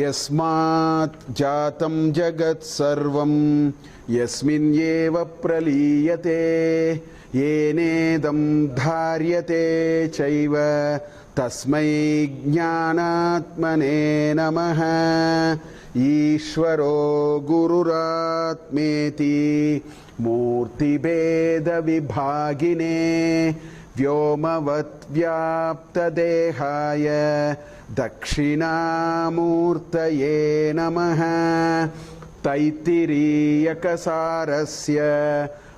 Yasmat jatam jagat sarvam yasminyeva praliyate yenedam dharyate chaiva tasmai jnanatmane namaha Ishvaro gururatmeti murti beda vibhagine vyomavat vyapta dehaya Dakshinamurtaye namaha Taittiriya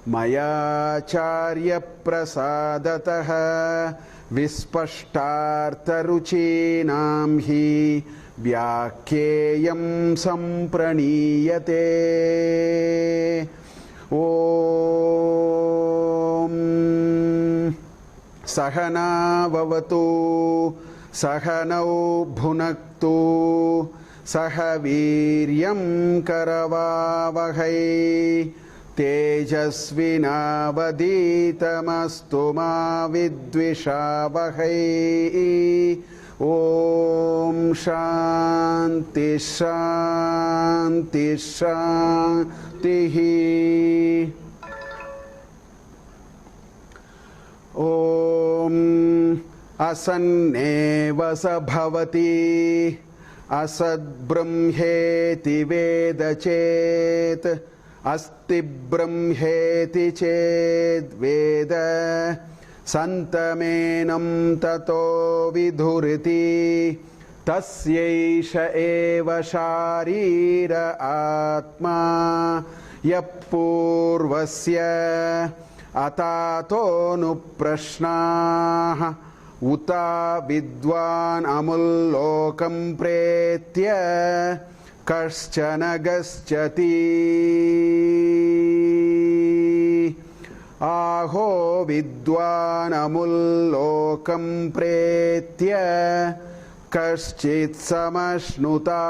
Mayacharya prasadataha Vispashtartaruchinam hi Vyakyeyam sampraniyate Om Sahana Vavatu Sahanau bhunaktu sahaviryam karavavahai tejasvinavaditamastu ma vidvishavahai Om Shanti Shanti Shanti Om Asanneva sabhavati asad brahmeti veda chet asti brahmeti chet veda santamenam tato vidhuriti tasyeisha eva sharira atma yapurvasya atato nuprashnaha Uta vidvan amullokam pretya kaschana gaschati Aho vidvan amullokam pretya kaschit samashnuta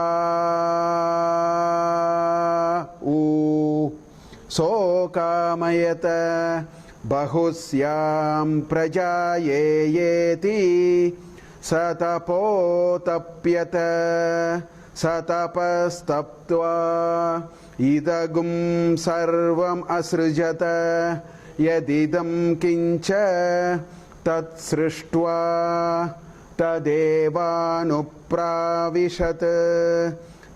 Sokamayata Bahusyam prajayeti satapotapyata satapastaptva idagum sarvam asrjata yadidam kincha tatsrishtva tadevanupravishat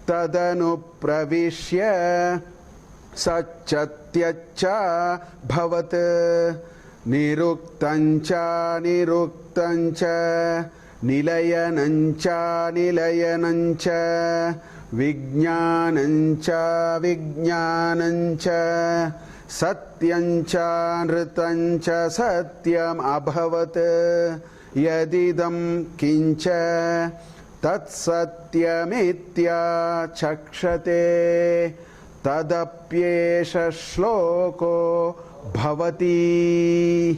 tadanupravishya Sachatyacha bhavat niruktancha niruktancha nilayanancha nilayanancha vijnanancha vijnanancha satyancha nritancha satyam abhavat yadidam kincha tatsatyamitya chakshate Tadapyesha shloko bhavati.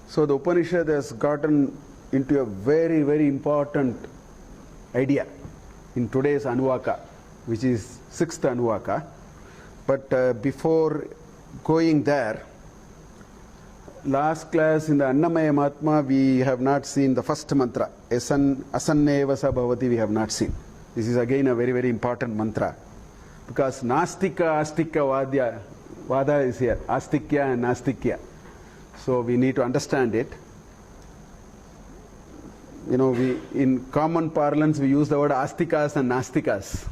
So the Upanishad has gotten into a very, very important idea in today's anuvaka, which is 6th anuvaka. But before going there, last class in the Annamaya Mahatma, we have not seen the first mantra. Asanneva sa bhavati, we have not seen. This is again a very, very important mantra. Because Nastika, Astika, Vada is here. Astikya and Nastikya. So we need to understand it. You know, we in common parlance we use the word Astikas and Nastikas.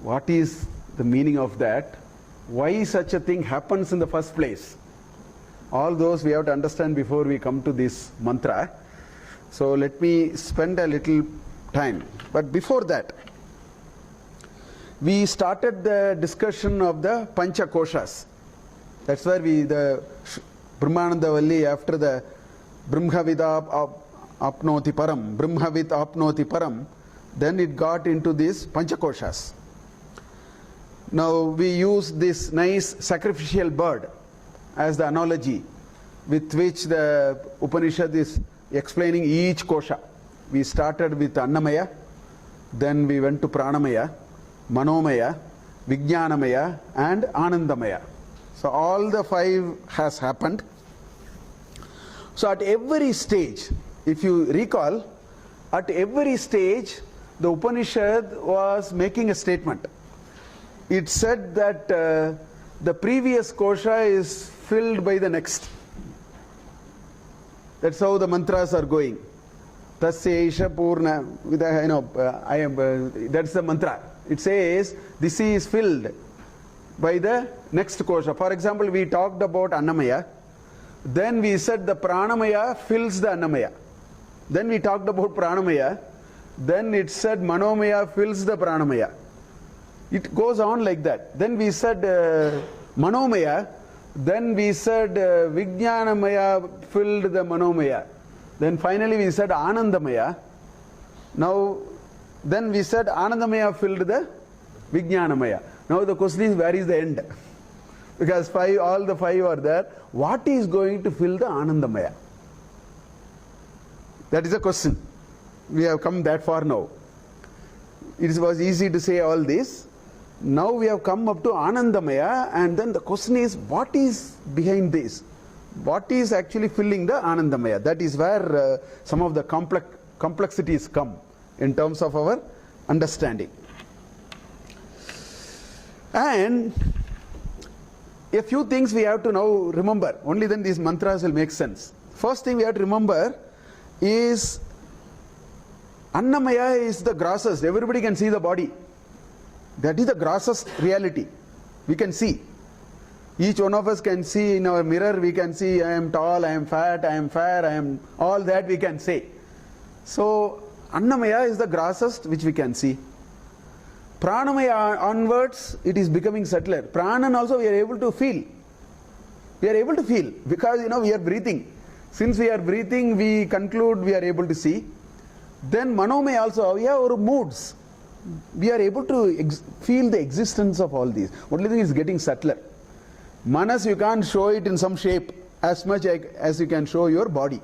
What is the meaning of that? Why such a thing happens in the first place? All those we have to understand before we come to this mantra. So let me spend a little time. But before that, we started the discussion of the Pancha Koshas. That's where the Brahmanandavalli, after the Brahmavid apnoti param, Brahmavid apnoti param, then it got into these Pancha Koshas. Now we use this nice sacrificial bird as the analogy with which the Upanishad is explaining each kosha. We started with Annamaya, then we went to Pranamaya, Manomaya, Vijnanamaya and Anandamaya. So all the 5 has happened. So at every stage, if you recall, at every stage the Upanishad was making a statement. It said that the previous kosha is filled by the next. That's how the mantras are going. Tasya Isha Purna, that's the mantra. It says this is filled by the next kosha. For example, we talked about Annamaya. Then we said the Pranamaya fills the Annamaya. Then we talked about Pranamaya. Then it said Manomaya fills the Pranamaya. It goes on like that. Then we said Manomaya. Then we said Vijnanamaya filled the Manomaya. Then finally we said Anandamaya. Now, then we said Anandamaya filled the Vijnanamaya. Now the question is, where is the end? Because all the 5 are there. What is going to fill the Anandamaya? That is the question. We have come that far now. It was easy to say all this. Now we have come up to Anandamaya, and then the question is, what is behind this? What is actually filling the Anandamaya? That is where some of the complexities come in terms of our understanding. And a few things we have to now remember. Only then these mantras will make sense. First thing we have to remember is Annamaya is the grossest. Everybody can see the body. That is the grossest reality. We can see. Each one of us can see in our mirror, we can see I am tall, I am fat, I am fair, I am all that we can say. So Annamaya is the grossest which we can see. Pranamaya onwards, it is becoming subtler. Pranan also we are able to feel. We are able to feel because we are breathing. Since we are breathing, we conclude we are able to see. Then Manomaya also, we have our moods. We are able to feel the existence of all these. Only thing is getting subtler. Manas, you can't show it in some shape as much as you can show your body.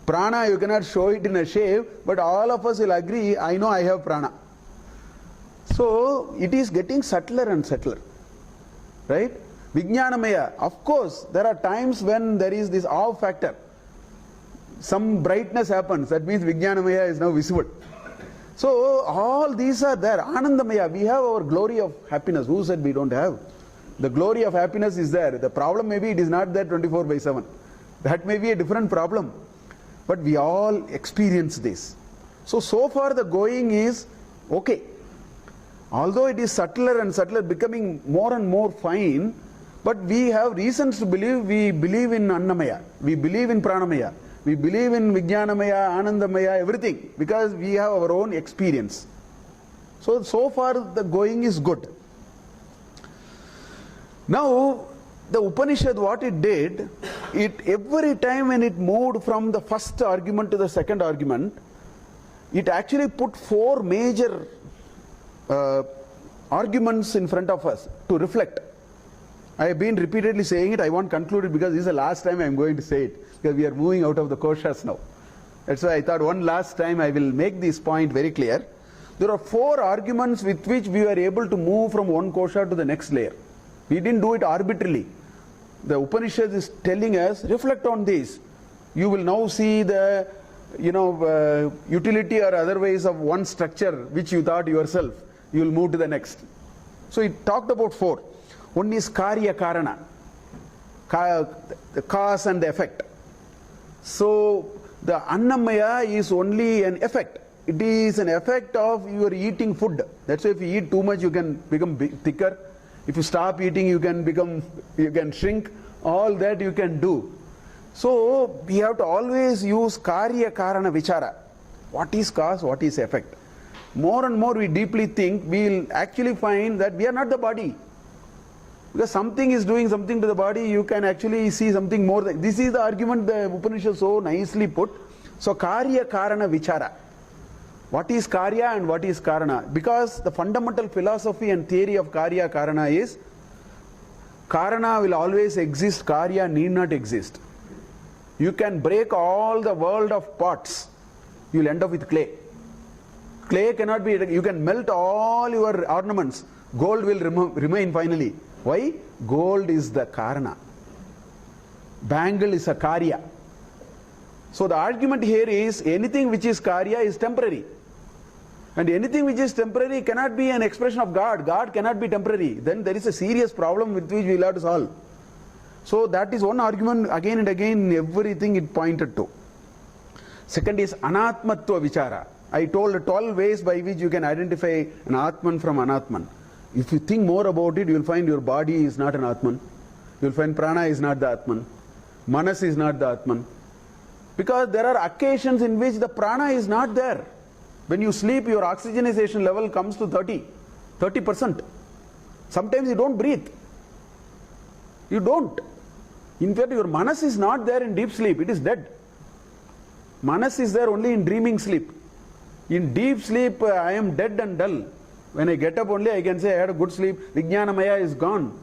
Prana, you cannot show it in a shape, but all of us will agree, I know I have prana. So it is getting subtler and subtler. Right? Vijnanamaya, of course, there are times when there is this awe factor. Some brightness happens, that means Vijnanamaya is now visible. So all these are there. Anandamaya, we have our glory of happiness. Who said we don't have? The glory of happiness is there. The problem maybe it is not there 24/7. That may be a different problem. But we all experience this. So far the going is okay. Although it is subtler and subtler, becoming more and more fine, but we have reasons to believe. We believe in Annamaya. We believe in Pranamaya. We believe in Vijnanamaya, Anandamaya, everything, because we have our own experience. So far the going is good. Now, the Upanishad, what it did, every time when it moved from the first argument to the second argument, it actually put 4 major arguments in front of us to reflect. I have been repeatedly saying it. I won't conclude it because this is the last time I am going to say it, because we are moving out of the koshas now. That's why I thought one last time I will make this point very clear. There are 4 arguments with which we were able to move from one kosha to the next layer. We didn't do it arbitrarily. The Upanishad is telling us, reflect on this. You will now see the utility or otherwise of one structure which you thought yourself. You will move to the next. So it talked about 4. One is Karya Karana, the cause and the effect. So the Annamaya is only an effect. It is an effect of your eating food. That's why if you eat too much, you can become thicker. If you stop eating, you can shrink. All that you can do. So we have to always use Karya Karana Vichara. What is cause, what is effect? More and more we deeply think, we will actually find that we are not the body. Because something is doing something to the body, you can actually see something more. This is the argument the Upanishad so nicely put. So Karya Karana Vichara. What is Karya and what is Karana? Because the fundamental philosophy and theory of Karya Karana is, Karana will always exist, Karya need not exist. You can break all the world of pots, you will end up with clay. Clay cannot be, you can melt all your ornaments, gold will remain finally. Why? Gold is the karana. Bangle is a karya. So the argument here is anything which is karya is temporary. And anything which is temporary cannot be an expression of God. God cannot be temporary. Then there is a serious problem with which we will have to solve. So that is one argument again and again, everything it pointed to. Second is anatmatva vichara. I told 12 ways by which you can identify an atman from anatman. If you think more about it, you will find your body is not an atman. You will find prana is not the atman. Manas is not the atman. Because there are occasions in which the prana is not there. When you sleep, your oxygenization level comes to 30%. Sometimes you don't breathe. You don't. In fact, your manas is not there in deep sleep. It is dead. Manas is there only in dreaming sleep. In deep sleep, I am dead and dull. When I get up only, I can say I had a good sleep. Vijnanamaya is gone.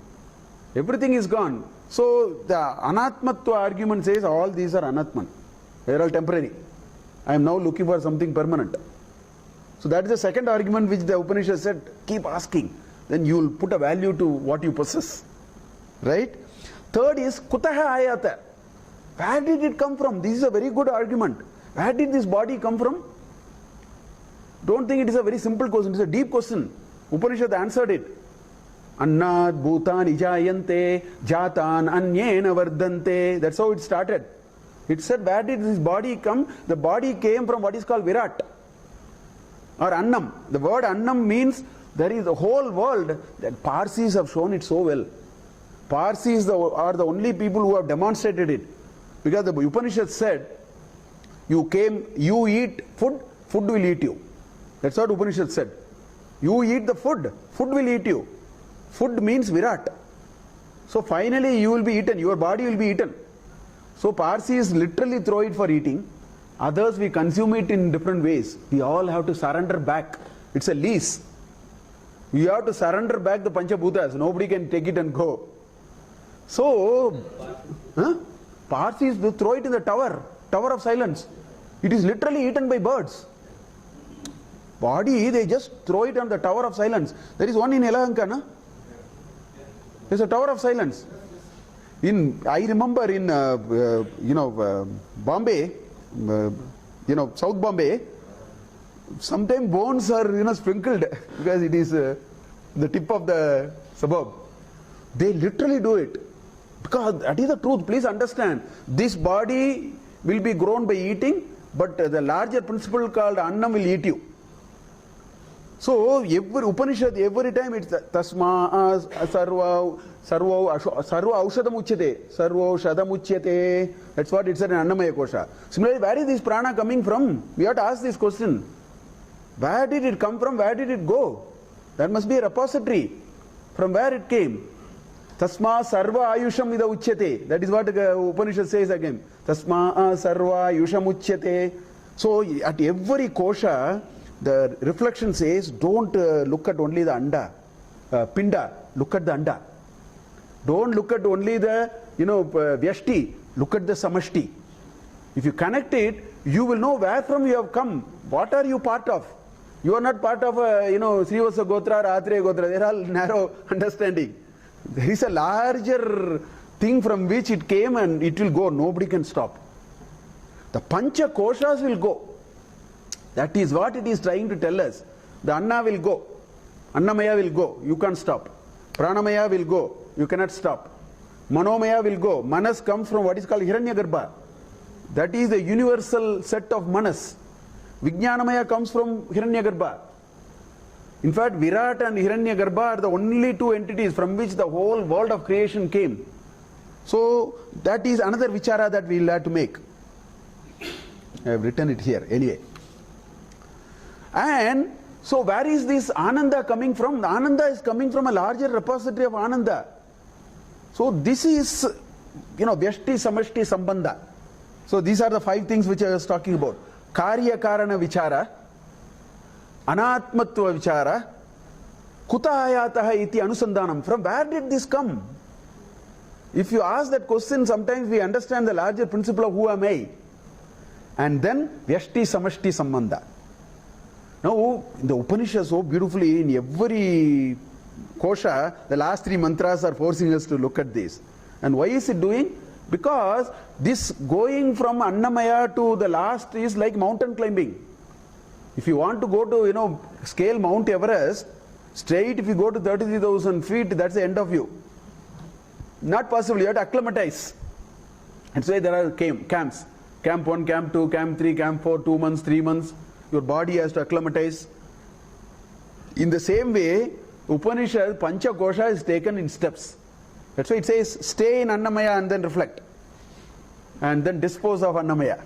Everything is gone. So the anatmatva argument says all these are anatman. They are all temporary. I am now looking for something permanent. So that is the second argument which the Upanishad said, keep asking. Then you will put a value to what you possess. Right? Third is kutaha ayata. Where did it come from? This is a very good argument. Where did this body come from? Don't think it is a very simple question. It is a deep question. Upanishad answered it. Annad bhutan ijayante jatan anyena vardante. That's how it started. It said, where did this body come? The body came from what is called Virat or Annam. The word Annam means there is a whole world that Parsis have shown it so well. Parsis are the only people who have demonstrated it. Because the Upanishad said, you eat food, food will eat you. That's what Upanishad said. You eat the food, food will eat you. Food means Virat. So finally you will be eaten, your body will be eaten. So Parsis literally throw it for eating. Others we consume it in different ways. We all have to surrender back. It's a lease. We have to surrender back the Panchabhutas. Nobody can take it and go. So, Parsis throw it in the tower of silence. It is literally eaten by birds. Body, they just throw it on the tower of silence. There is one in Yelahanka, no? There's a tower of silence. I remember in Bombay, South Bombay, sometimes bones are sprinkled because it is the tip of the suburb. They literally do it because that is the truth. Please understand, this body will be grown by eating, but the larger principle called Annam will eat you. So every Upanishad, every time it's tasma sarva aushadam uchyate, sarva shadam uchyate. That's what it said in Annamaya Kosha. Similarly, where is this prana coming from? We have to ask this question. Where did it come from? Where did it go? There must be a repository from where it came. Tasma sarva ayusham vida uchyate. That is what Upanishad says again. Tasma sarva ayusham uchyate. So at every kosha, the reflection says, don't look at only the anda, pinda, look at the anda. Don't look at only the, vyashti, look at the samashti. If you connect it, you will know where from you have come. What are you part of? You are not part of, Srivasa Gotra or Atreya Gotra. They are all narrow understanding. There is a larger thing from which it came and it will go. Nobody can stop. The Pancha Koshas will go. That is what it is trying to tell us. The Anna will go. Annamaya will go. You can't stop. Pranamaya will go. You cannot stop. Manomaya will go. Manas comes from what is called Hiranyagarbha. That is the universal set of Manas. Vijnanamaya comes from Hiranyagarbha. In fact, Virat and Hiranyagarbha are the only two entities from which the whole world of creation came. So that is another vichara that we will have to make. I have written it here anyway. And so where is this Ananda coming from? The Ananda is coming from a larger repository of Ananda. So this is, Vyashti, Samashti, Sambandha. So these are the 5 things which I was talking about. Karya Karana Vichara, Anatmatva Vichara, Kuta Ayataha iti Anusandanam. From where did this come? If you ask that question, sometimes we understand the larger principle of who am I. And then Vyashti Samashti Sambandha. Now, the Upanishad so beautifully, in every kosha, the last three mantras are forcing us to look at this. And why is it doing? Because this going from Annamaya to the last is like mountain climbing. If you want to go to, scale Mount Everest, straight if you go to 33,000 feet, that's the end of you. Not possible, you have to acclimatize. That's why there are camps. Camp 1, Camp 2, Camp 3, Camp 4, 2 months, 3 months. Your body has to acclimatize. In the same way, Upanishad, Pancha Kosha is taken in steps. That's why it says, stay in Annamaya and then reflect. And then dispose of Annamaya.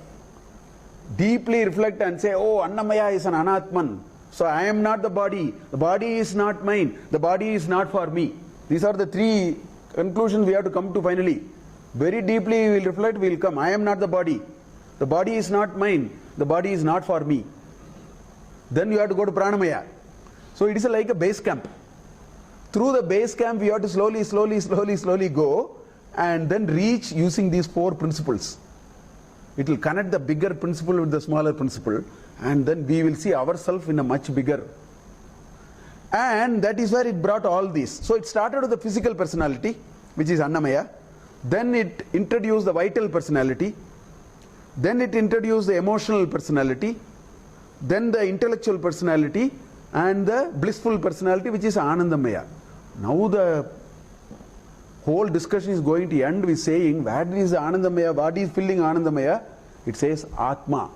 Deeply reflect and say, oh, Annamaya is an Anatman. So I am not the body. The body is not mine. The body is not for me. These are the three conclusions we have to come to finally. Very deeply we will reflect, we will come. I am not the body. The body is not mine. The body is not for me. Then you have to go to Pranamaya. So it is like a base camp. Through the base camp we have to slowly go and then reach using these four principles. It will connect the bigger principle with the smaller principle, and then we will see ourselves in a much bigger. And that is where it brought all this. So it started with the physical personality, which is Annamaya. Then it introduced the vital personality. Then it introduced the emotional personality. Then the intellectual personality and the blissful personality, which is Anandamaya. Now the whole discussion is going to end with saying, what is Anandamaya? What is filling Anandamaya? It says Atma.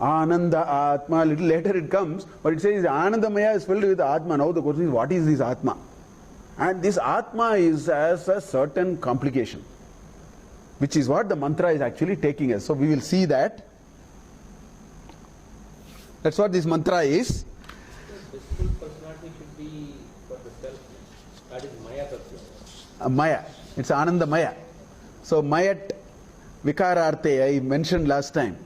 Ananda Atma. Little later it comes, but it says Anandamaya is filled with Atma. Now the question is, what is this Atma? And this Atma has a certain complication, which is what the mantra is actually taking us. So we will see that. That's what this mantra is. The blissful personality should be for the self. That is Maya Tattva. Maya. It's Ananda Maya. So Mayat Vikararte, I mentioned last time.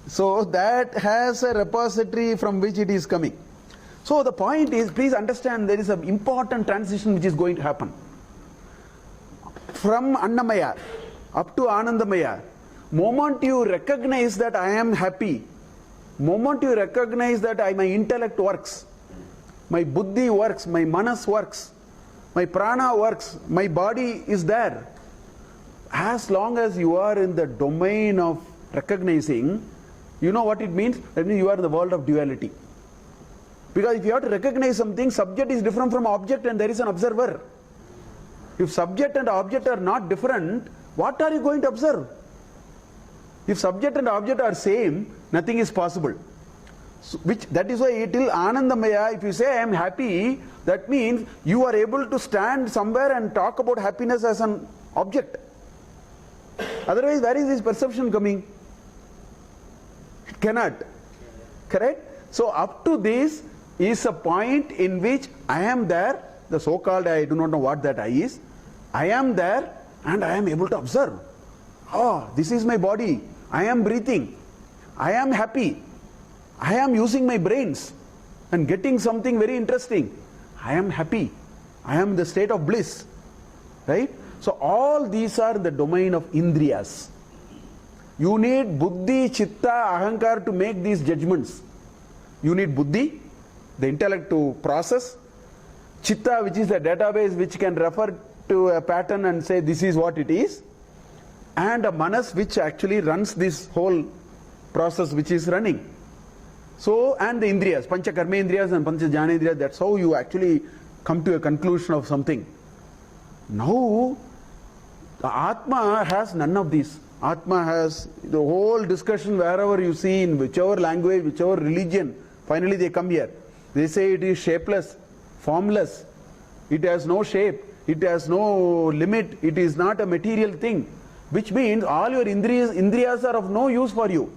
So that has a repository from which it is coming. So the point is, please understand, there is an important transition which is going to happen. From Annamaya up to Anandamaya, moment you recognize that I am happy, moment you recognize that my intellect works, my buddhi works, my manas works, my prana works, my body is there. As long as you are in the domain of recognizing, you know what it means? That means you are in the world of duality. Because if you have to recognize something, subject is different from object and there is an observer. If subject and object are not different, what are you going to observe? If subject and object are same, nothing is possible. So, that is why it will Anandamaya. If you say I am happy, that means you are able to stand somewhere and talk about happiness as an object. Otherwise, where is this perception coming? It cannot. Correct? So up to this is a point in which I am there, the so-called I do not know what that I is. I am there and I am able to observe. Oh, this is my body. I am breathing. I am happy. I am using my brains and getting something very interesting. I am happy. I am in the state of bliss. Right? So all these are the domain of Indriyas. You need Buddhi, Chitta, Ahankar to make these judgments. You need Buddhi, the intellect to process. Chitta, which is the database which can refer to a pattern and say this is what it is. And a Manas which actually runs this whole process which is running. So, and the Indriyas, Pancha Karmendriyas and Pancha Jnanendriyas, that's how you actually come to a conclusion of something. Now, the Atma has none of these. Atma has the whole discussion wherever you see, in whichever language, whichever religion, finally they come here. They say it is shapeless, formless, it has no shape, it has no limit, it is not a material thing, which means all your Indriyas are of no use for you.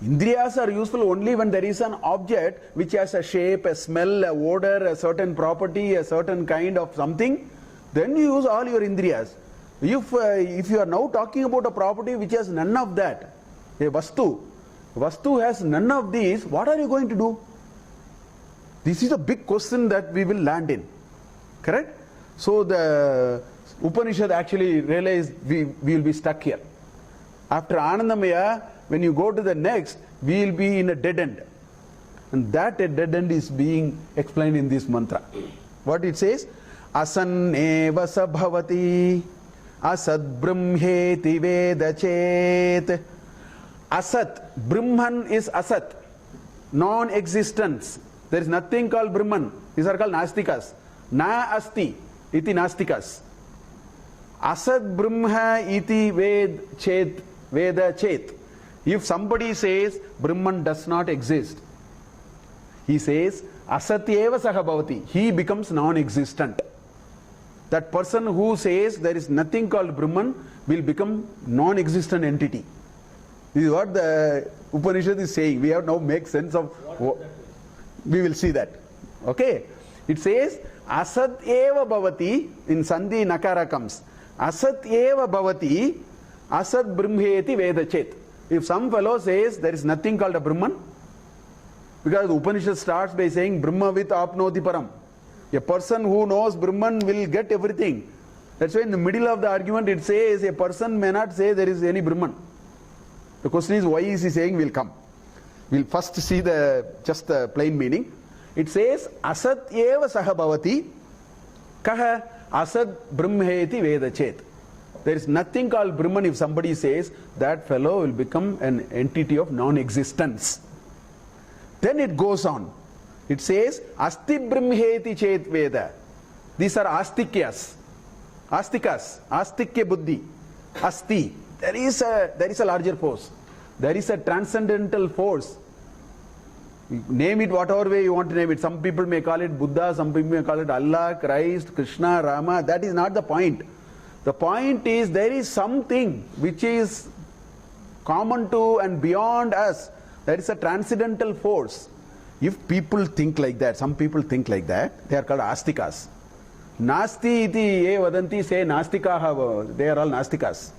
Indriyas are useful only when there is an object which has a shape, a smell, a odor, a certain property, a certain kind of something. Then you use all your Indriyas. If you are now talking about a property which has none of that, a Vastu has none of these, what are you going to do? This is a big question that we will land in. Correct? So the Upanishad actually realized we will be stuck here. After Anandamaya, when you go to the next, we will be in a dead end. And that dead end is being explained in this mantra. What it says? Asan eva sabhavati asad brahmheti vedachet. Asat, Brahman is asat, non-existence. There is nothing called Brahman. These are called Nastikas. Na asti iti Nastikas. Asad Brahma iti veda chet. If somebody says Brahman does not exist, he says asatyeva sahabhavati. He becomes non-existent. That person who says there is nothing called Brahman will become non-existent entity. This is what the Upanishad is saying. We have now make sense of. We will see that. Okay. It says asat eva bhavati, in sandhi nakara comes. Asat eva bhavati asat brahmeti vedachet. If some fellow says there is nothing called a Brahman, because the Upanishad starts by saying Brahmavit apnoti param. A person who knows Brahman will get everything. That's why in the middle of the argument it says a person may not say there is any Brahman. The question is, why is he saying will come? We'll first see just the plain meaning. It says asat eva sahabhavati kaha asad brahmeti vedachet. There is nothing called Brahman. If somebody says, that fellow will become an entity of non-existence. Then it goes on. It says asti brahmeti chet veda. These are astikyas, astikas, astikya buddhi, asti. There is a larger force. There is a transcendental force. Name it whatever way you want to name it. Some people may call it Buddha, some people may call it Allah, Christ, Krishna, Rama. That is not the point. The point is there is something which is common to and beyond us. There is a transcendental force. If people think like that, some people think like that, they are called astikas. Nasti iti ye vadanti, say nastikaha, they are all nastikas.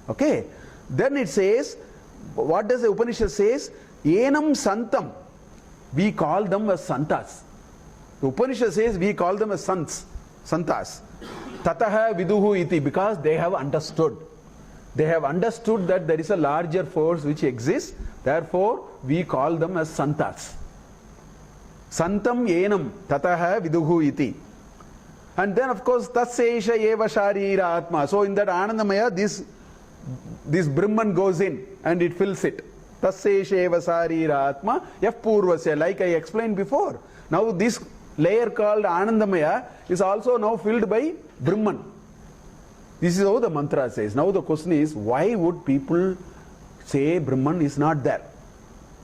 Okay. Then it says, what does the Upanishad says? Enam santam. We call them as santas. The Upanishad says we call them as santas. Tataha viduhu iti, because they have understood. They have understood that there is a larger force which exists. Therefore, we call them as santas. Santam enam tataha viduhu iti. And then of course, tatsesha eva sharira atma. So in that Anandamaya, this Brahman goes in and it fills it. Tatsesha eva sharira atma yaf purvasya, like I explained before. Now this layer called Anandamaya is also now filled by Brahman. This is how the mantra says. Now the question is, why would people say Brahman is not there?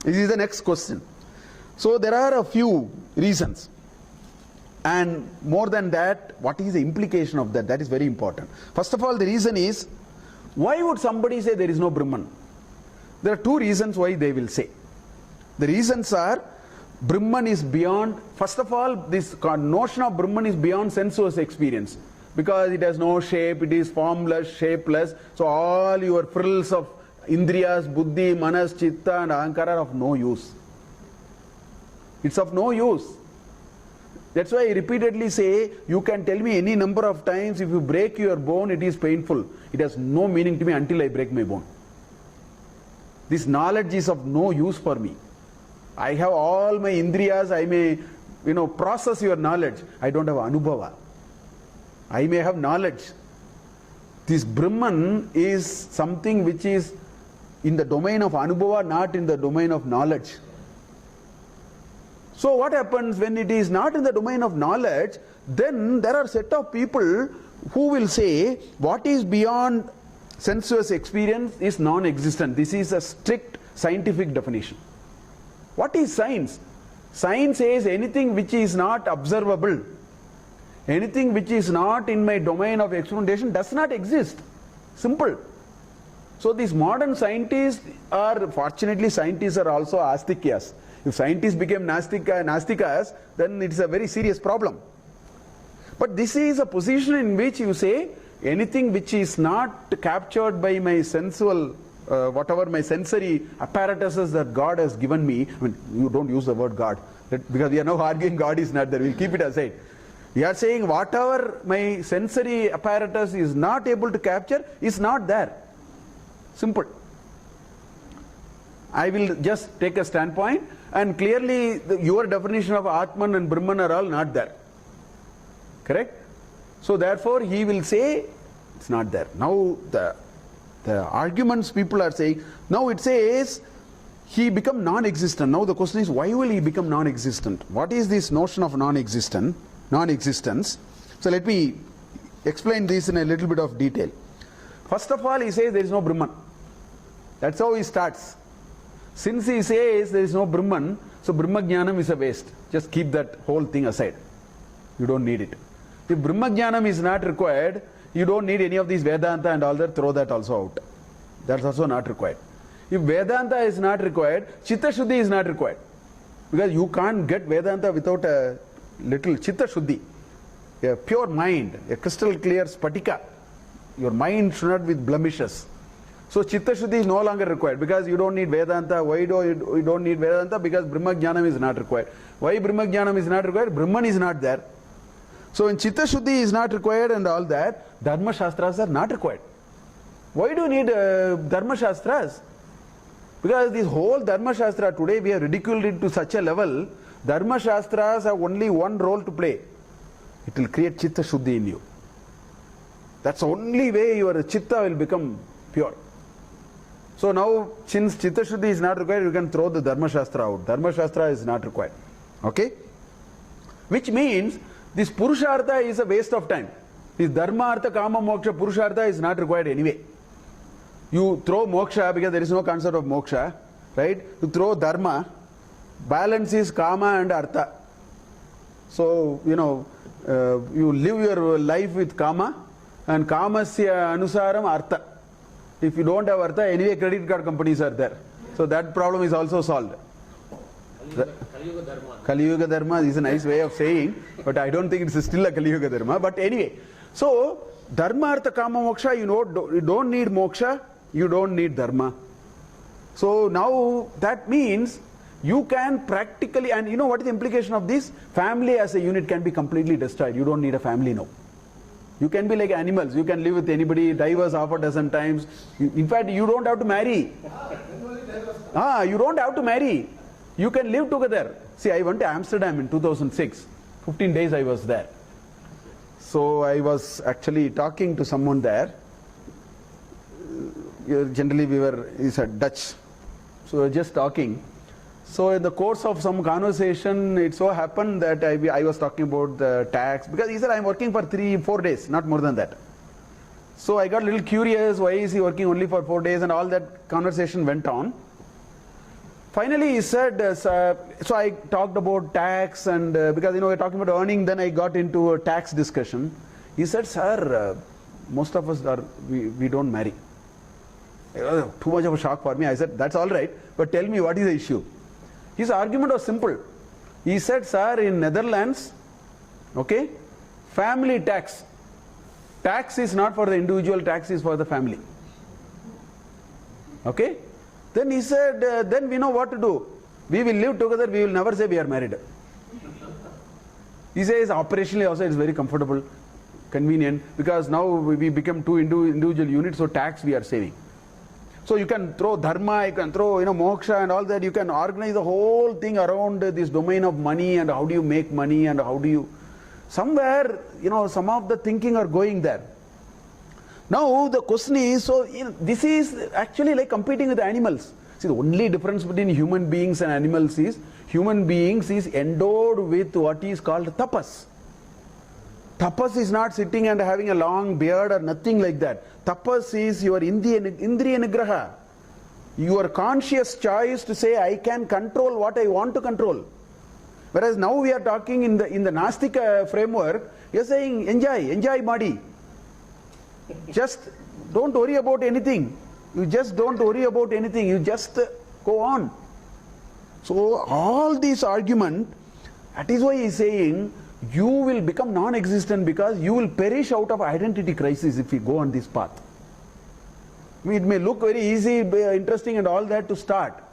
This is the next question. So there are a few reasons. And more than that, what is the implication of that? That is very important. First of all, the reason is, why would somebody say there is no Brahman? There are two reasons why they will say. The reasons are, Brahman is beyond, first of all, this notion of Brahman is beyond sensuous experience. Because it has no shape, it is formless, shapeless. So all your frills of Indriyas, Buddhi, Manas, Chitta and Ahankara are of no use. It's of no use. That's why I repeatedly say, you can tell me any number of times, if you break your bone, it is painful. It has no meaning to me until I break my bone. This knowledge is of no use for me. I have all my Indriyas, I may process your knowledge. I don't have anubhava. I may have knowledge. This Brahman is something which is in the domain of anubhava, not in the domain of knowledge. So what happens when it is not in the domain of knowledge? Then there are a set of people who will say what is beyond sensuous experience is non-existent. This is a strict scientific definition. What is science? Science says anything which is not observable, anything which is not in my domain of experimentation does not exist. Simple. So these modern scientists are, fortunately scientists are also astikyas. If scientists became nastikas, then it's a very serious problem. But this is a position in which you say anything which is not captured by my sensual, whatever my sensory apparatuses that God has given me. I mean, you don't use the word God, because we are now arguing God is not there. We'll keep it aside. You are saying whatever my sensory apparatus is not able to capture is not there. Simple. I will just take a standpoint, and clearly your definition of Atman and Brahman are all not there. Correct? So therefore he will say it's not there. Now the arguments people are saying, now it says he become non-existent. Now the question is, why will he become non-existent? What is this notion of non-existence? So let me explain this in a little bit of detail. First of all, he says there is no Brahman. That's how he starts. Since he says there is no Brahman, so Brahma Jnanam is a waste. Just keep that whole thing aside. You don't need it. If Brahma Jnanam is not required, you don't need any of these Vedanta and all that, throw that also out. That's also not required. If Vedanta is not required, Chitta Shuddhi is not required. Because you can't get Vedanta without a little Chitta Shuddhi. A pure mind, a crystal clear spatika. Your mind should not be with blemishes. So Chitta Shuddhi is no longer required because you don't need Vedanta. Why do you don't need Vedanta? Because Brahma Jnanam is not required. Why Brahma Jnanam is not required? Brahman is not there. So when Chitta Shuddhi is not required and all that, Dharma Shastras are not required. Why do you need Dharma Shastras? Because this whole Dharma Shastra today we have ridiculed it to such a level. Dharma Shastras have only one role to play. It will create Chitta Shuddhi in you. That's the only way your Chitta will become pure. So now, since Chitta Shuddhi is not required, you can throw the Dharma Shastra out. Dharma Shastra is not required. Okay? Which means, this Purushartha is a waste of time. This Dharma, Artha, Kama, Moksha, Purushartha is not required anyway. You throw Moksha because there is no concept of Moksha, right? You throw Dharma, balance is Kama and Artha. So, you live your life with Kama and Kamasya Anusaram Artha. If you don't have Artha, anyway credit card companies are there. So that problem is also solved. Kaliyuga Dharma. Kaliyuga Dharma is a nice way of saying, but I don't think it's still a Kaliyuga Dharma. But anyway, so Dharma, Artha, Kama, Moksha, you don't need Moksha, you don't need Dharma. So now that means you can practically, and you know what is the implication of this? Family as a unit can be completely destroyed. You don't need a family now. You can be like animals. You can live with anybody, divorce half a dozen times. In fact, you don't have to marry. You don't have to marry. You can live together. See, I went to Amsterdam in 2006. 15 days I was there. So I was actually talking to someone there. Generally he's a Dutch. So we were just talking. So in the course of some conversation, it so happened that I was talking about the tax, because he said I'm working for 3-4 days, not more than that. So I got a little curious, why is he working only for 4 days, and all that conversation went on. Finally he said, so I talked about tax, and because we're talking about earning, then I got into a tax discussion. He said, sir, most of us we don't marry. Too much of a shock for me. I said, that's all right, but tell me what is the issue. His argument was simple. He said, sir, in Netherlands, okay, family tax. Tax is not for the individual, tax is for the family. Okay? Then he said, then we know what to do. We will live together, we will never say we are married. He says, operationally also it's very comfortable, convenient, because now we become two individual units, so tax we are saving. So you can throw dharma, you can throw moksha and all that. You can organize the whole thing around this domain of money and how do you make money and how do you... Somewhere, some of the thinking are going there. Now the question is, so this is actually like competing with animals. See, the only difference between human beings and animals is, human beings is endowed with what is called tapas. Tapas is not sitting and having a long beard or nothing like that. Tapas is your indriya nigraha. Your conscious choice to say, I can control what I want to control. Whereas now we are talking in the Nastika framework, you are saying, enjoy body. Just don't worry about anything. You just don't worry about anything. You just go on. So all these argument, that is why he is saying, you will become non-existent because you will perish out of identity crisis if you go on this path. It may look very easy, interesting and all that to start.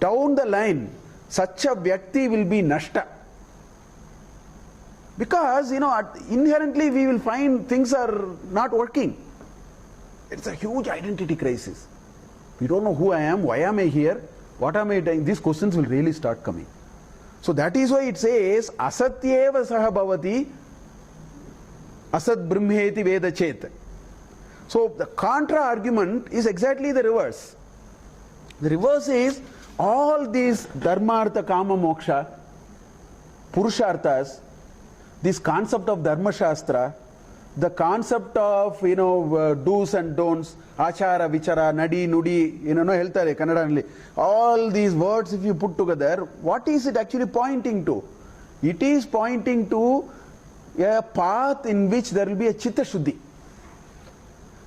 Down the line, such a vyakti will be nashta. Because, inherently we will find things are not working. It's a huge identity crisis. We don't know who I am, why am I here, what am I doing? These questions will really start coming. So that is why it says, asatyeva saha bhavati asat brahmeti veda chet. So the contra argument is exactly the reverse. The reverse is, all these dharmartha kama moksha, purusharthas, this concept of dharma shastra, the concept of do's and don'ts, achara, vichara, nadi, nudi, heltare, Kannada, all these words if you put together, what is it actually pointing to? It is pointing to a path in which there will be a chitta shuddhi.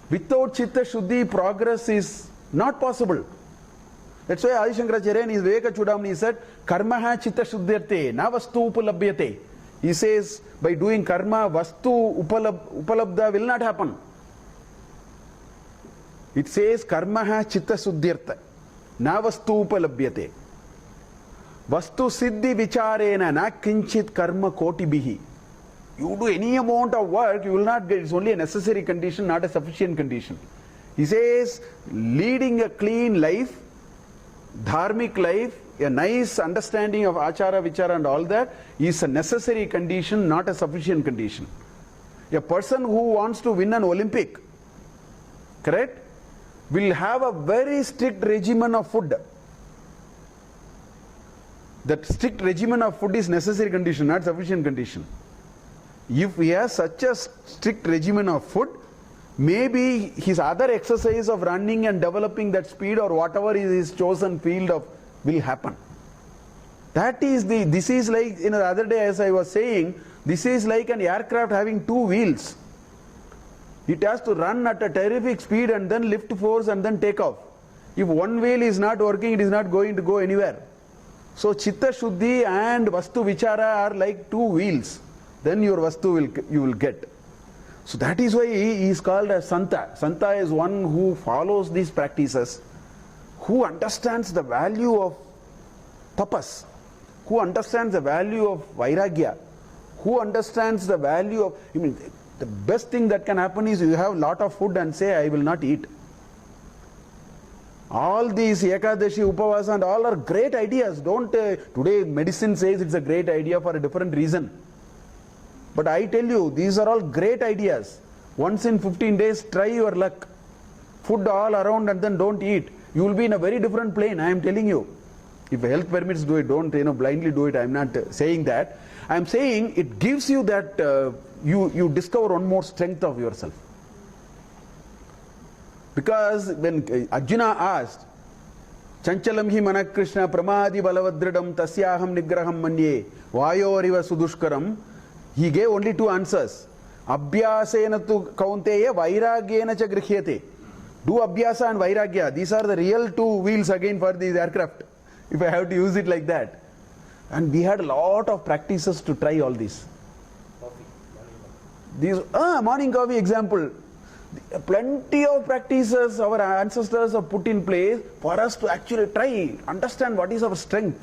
Without chitta shuddhi, progress is not possible. That's why Adi Shankaracharya in his Viveka Chudamani said, karmaha chitta shuddhyarte, na vastu upalabhyate. He says, by doing karma, vastu upalabdha will not happen. It says, karmaha chitta shuddhyartha, na vastu upalabhyate. Vastu siddhi vicharena na kinchit karma koti bihi. You do any amount of work, you will not get, it's only a necessary condition, not a sufficient condition. He says, leading a clean life, dharmic life, a nice understanding of achara, vichara and all that is a necessary condition, not a sufficient condition. A person who wants to win an Olympic, correct, will have a very strict regimen of food. That strict regimen of food is necessary condition, not sufficient condition. If he has such a strict regimen of food, maybe his other exercise of running and developing that speed or whatever is his chosen field of will happen. That is this is like, the other day as I was saying, this is like an aircraft having two wheels. It has to run at a terrific speed and then lift force and then take off. If one wheel is not working, it is not going to go anywhere. So chitta shuddhi and vastu vichara are like two wheels. Then your vastu you will get. So that is why he is called as Santa. Santa is one who follows these practices, who understands the value of tapas, who understands the value of vairagya, who understands the value of, the best thing that can happen is you have a lot of food and say, I will not eat. All these Ekadashi, Upavasa and all are great ideas. Today medicine says it's a great idea for a different reason. But I tell you, these are all great ideas. Once in 15 days, try your luck. Food all around and then don't eat. You will be in a very different plane, I am telling you. If health permits, do it. Don't blindly do it. I am not saying that. I am saying it gives you that you discover one more strength of yourself. Because when Arjuna asked, Chanchalam hi mana Krishna pramadi balavadridam tasyaham nigraham manye vayoriva sudushkaram, he gave only two answers. Abhyasena tu kaunteya vairagyena cha grihiyate. Do abhyasa and vairagya. These are the real two wheels again for these aircraft, if I have to use it like that. And we had a lot of practices to try all these. These morning coffee example. Plenty of practices our ancestors have put in place for us to actually try, understand what is our strength.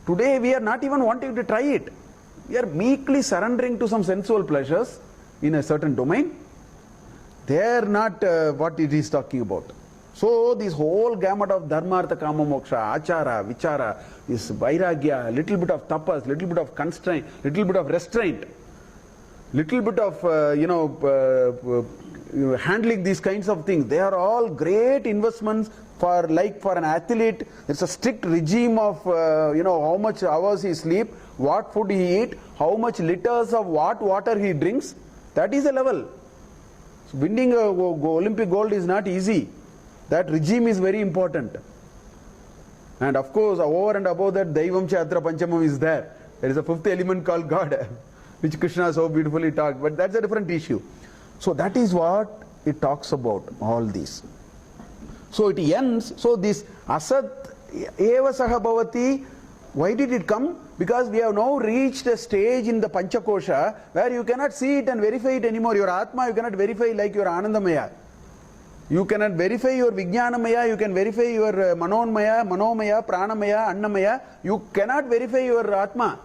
Today we are not even wanting to try it. We are meekly surrendering to some sensual pleasures in a certain domain. They are not what it is talking about. So this whole gamut of dharma, artha, kama, moksha, achara, vichara, this vairagya, little bit of tapas, little bit of constraint, little bit of restraint, little bit of handling these kinds of things, they are all great investments for an athlete. It's a strict regime of how much hours he sleep, what food he eat, how much liters of what water he drinks. That is the level. So winning a Olympic gold is not easy. That regime is very important. And of course, over and above that, Daivam Chatra Panchamam is there. There is a fifth element called God, which Krishna so beautifully talked. But that's a different issue. So that is what it talks about, all these. So it ends, so this asat eva saha bhavati, why did it come? Because we have now reached a stage in the Panchakosha where you cannot see it and verify it anymore. Your Atma you cannot verify like your Anandamaya. You cannot verify your Vijnanamaya, you can verify your Manomaya, Pranamaya, Annamaya. You cannot verify your Atma.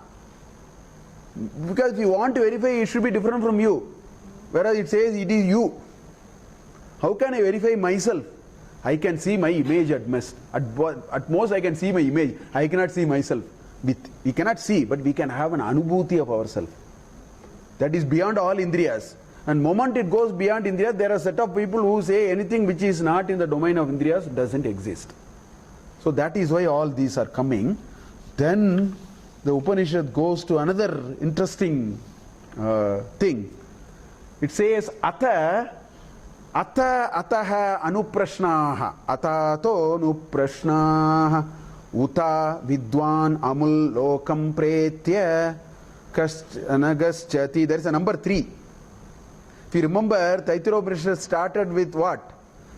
Because if you want to verify, it should be different from you. Whereas it says it is you. How can I verify myself? I can see my image at most. At most I can see my image. I cannot see myself. We cannot see, but we can have an anubhuti of ourselves. That is beyond all indriyas. And moment it goes beyond indriyas, there are a set of people who say anything which is not in the domain of indriyas doesn't exist. So that is why all these are coming. Then the Upanishad goes to another interesting thing. It says, Ata ataha anuprashnaha. Atato anuprashnaha. Uta vidwan amul lokam pretya kashanagas. There is a number 3. If you remember, Taittiriya Upanishad started with what?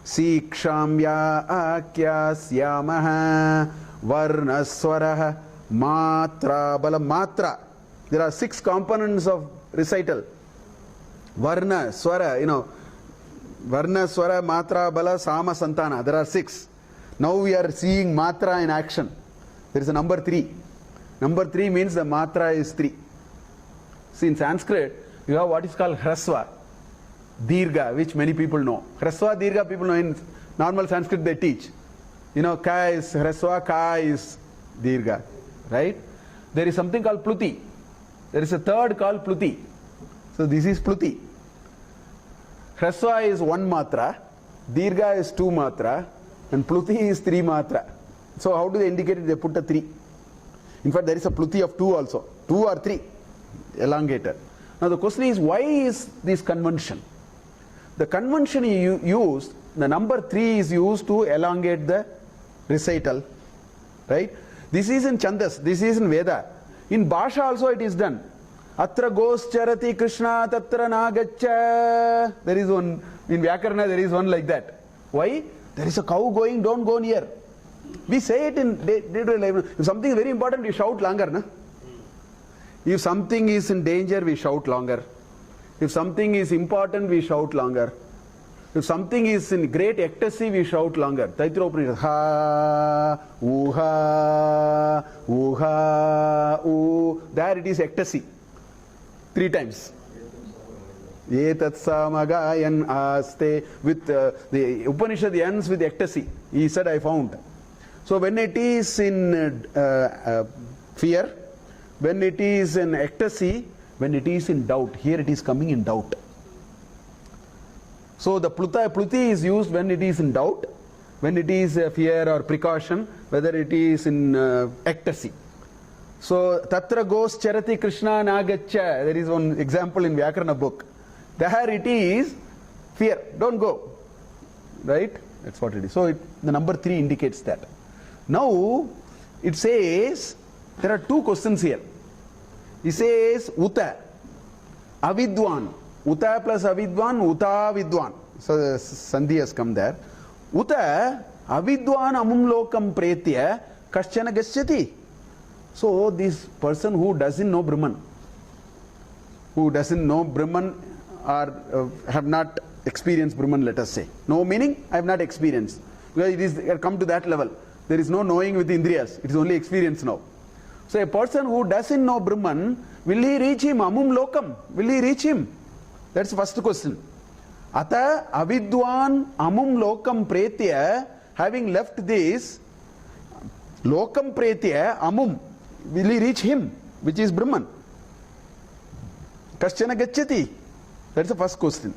Sikshamya akyasyamaha varnaswaraha matra bala matra. There are 6 components of recital. Varna, swara, Varna, swara, matra, bala, sama, santana. There are 6. Now we are seeing matra in action. There is a number 3. Number 3 means the matra is 3. See, in Sanskrit, you have what is called hrasva, dirgha, which many people know. Hrasva, dirgha, people know in normal Sanskrit they teach. Ka is hrasva, ka is dirgha. Right? There is something called pluti. There is a third called pluti. So this is pluti. Hrasva is 1 matra, dirgha is 2 matra, and pluti is 3 matra. So how do they indicate it? They put a 3. In fact, there is a pluti of 2 also. 2 or 3. Elongator. Now the question is, why is this convention? The convention used, the number 3 is used to elongate the recital. Right? This is in Chandas, this is in Veda. In Bhasha also it is done. Atra goscharati Krishna tatra nagacha. There is one, in Vyakarana there is one like that. Why? There is a cow going, don't go near. We say it in day-to-day life. If something is very important, we shout longer. Na? If something is in danger, we shout longer. If something is important, we shout longer. If something is in great ecstasy, we shout longer. Taittiriya Upanishad, ha, uha, uha, u. There it is ecstasy. 3 times. Etat samagayan aste. With the Upanishad ends with ecstasy. He said, I found. So when it is in fear, when it is in ecstasy, when it is in doubt, here it is coming in doubt. So the pluti is used when it is in doubt, when it is fear or precaution, whether it is in ecstasy. So tatra goes charati Krishna nagacha. There is one example in Vyakarana book. There it is fear, don't go. Right? That's what it is. So the number 3 indicates that. Now it says, there are 2 questions here. It says uta, avidwan. Uta plus avidwan, uta vidwan. So the sandhi has come there. Uta avidwan amum lokam pretya kaschana gaschati. So this person who doesn't know Brahman, or have not experienced Brahman, let us say. No meaning, I have not experienced. Because it is come to that level. There is no knowing with Indriyas. It is only experience now. So a person who doesn't know Brahman, will he reach him? Amum lokam. Will he reach him? That's the first question. Ata avidwan amum lokam pretya. Having left this, lokam pretya amum. Will he reach him? Which is Brahman. Kaschana gacchati. That's the first question.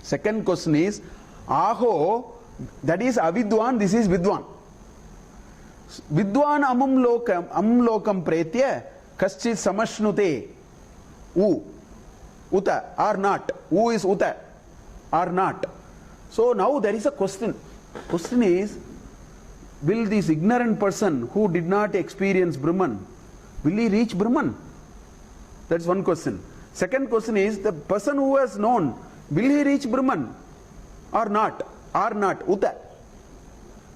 Second question is, aho, that is avidwan, this is vidwan. Vidwan amum lokam pretya kaschit samashnute. Uta, or not. U is uta, or not. So now there is a question. Question is, will this ignorant person who did not experience Brahman, will he reach Brahman? That's one question. Second question is, the person who has known, will he reach Brahman or not? Or not? Uta.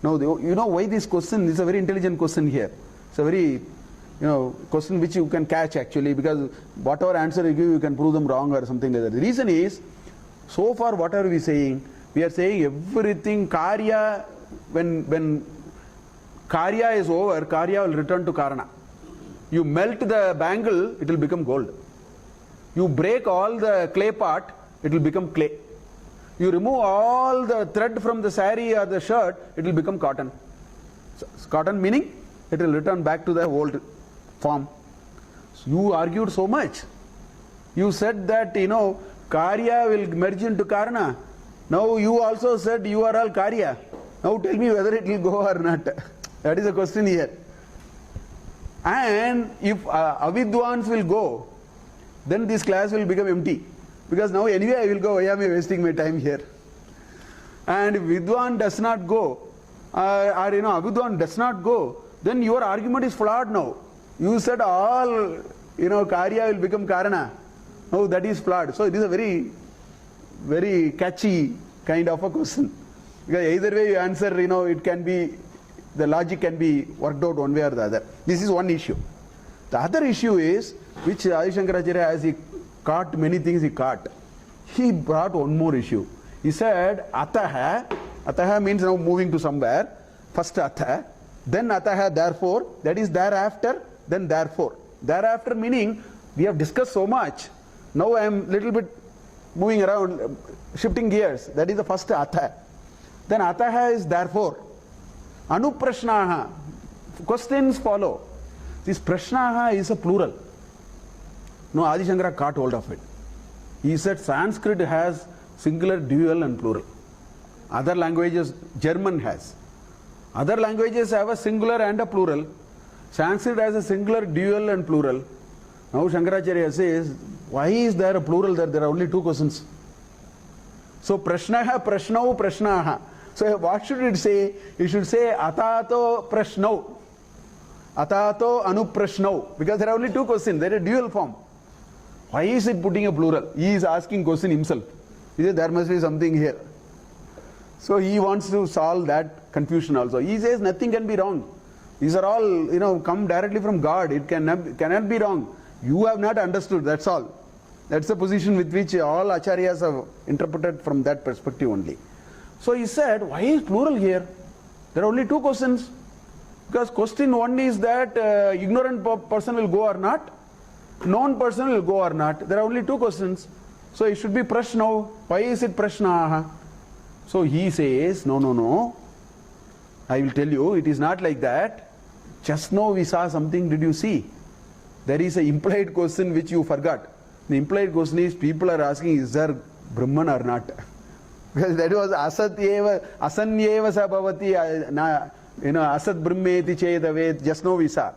Now, you know why this question? This is a very intelligent question here. It's a very, question which you can catch actually, because whatever answer you give, you can prove them wrong or something like that. The reason is, so far what are we saying? We are saying everything karya, when karya is over, karya will return to karana. You melt the bangle, it will become gold. You break all the clay part, it will become clay. You remove all the thread from the sari or the shirt, it will become cotton. So, cotton meaning it will return back to the old form. So you argued so much. You said that, Karya will merge into Karana. Now you also said you are all Karya. Now tell me whether it will go or not. That is the question here. And if Avidwans will go, then this class will become empty. Because now anyway I will go, why am I wasting my time here? And if Vidwan does not go, Avidwan does not go, then your argument is flawed now. You said all, Karya will become Karana. No, that is flawed. So it is a very, very catchy kind of a question. Because either way you answer, it can be, the logic can be worked out one way or the other. This is one issue. The other issue is, which Adi Shankaracharya, as he caught many things he caught, he brought one more issue. He said, Ataha means now moving to somewhere. First Atha, then Ataha therefore, that is thereafter, then therefore. Thereafter meaning, we have discussed so much. Now I am little bit moving around, shifting gears. That is the first Atha. Then Ataha is therefore. Anuprashnaha, questions follow. This prashnaha is a plural. No, Adi Shankara caught hold of it. He said Sanskrit has singular, dual and plural. Other languages, German has. Other languages have a singular and a plural. Sanskrit has a singular, dual and plural. Now Shankaracharya says, why is there a plural there? There are only two questions. So prashnaha, prashnau, prashnaha. So what should it say? It should say atato prashnau. Atato anuprashnau. Because there are only two questions. There is a dual form. Why is it putting a plural? He is asking question himself. He says there must be something here. So he wants to solve that confusion also. He says nothing can be wrong. These are all, come directly from God. It cannot be wrong. You have not understood, that's all. That's the position with which all acharyas have interpreted from that perspective only. So he said, why is plural here? There are only two questions. Because question one is that ignorant person will go or not. Known person will go or not. There are only two questions. So it should be prashno. Why is it prashnaha? So he says, no. I will tell you, it is not like that. Just now we saw something, did you see? There is an implied question which you forgot. The implied question is, people are asking, is there Brahman or not? Because that was asanyeva sa bhavati, asat brahmeti chedave, just now we saw.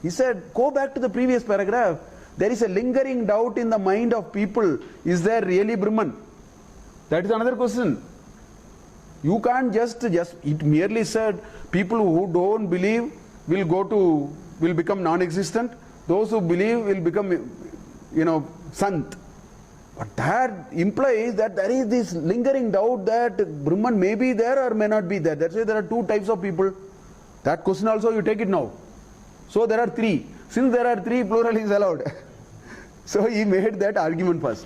He said, go back to the previous paragraph. There is a lingering doubt in the mind of people, is there really Brahman? That is another question. You can't just, it merely said, people who don't believe will become non-existent. Those who believe will become, sant. But that implies that there is this lingering doubt that Brahman may be there or may not be there. That's why there are two types of people. That question also you take it now. So there are three. Since there are three, plural is allowed. So he made that argument first.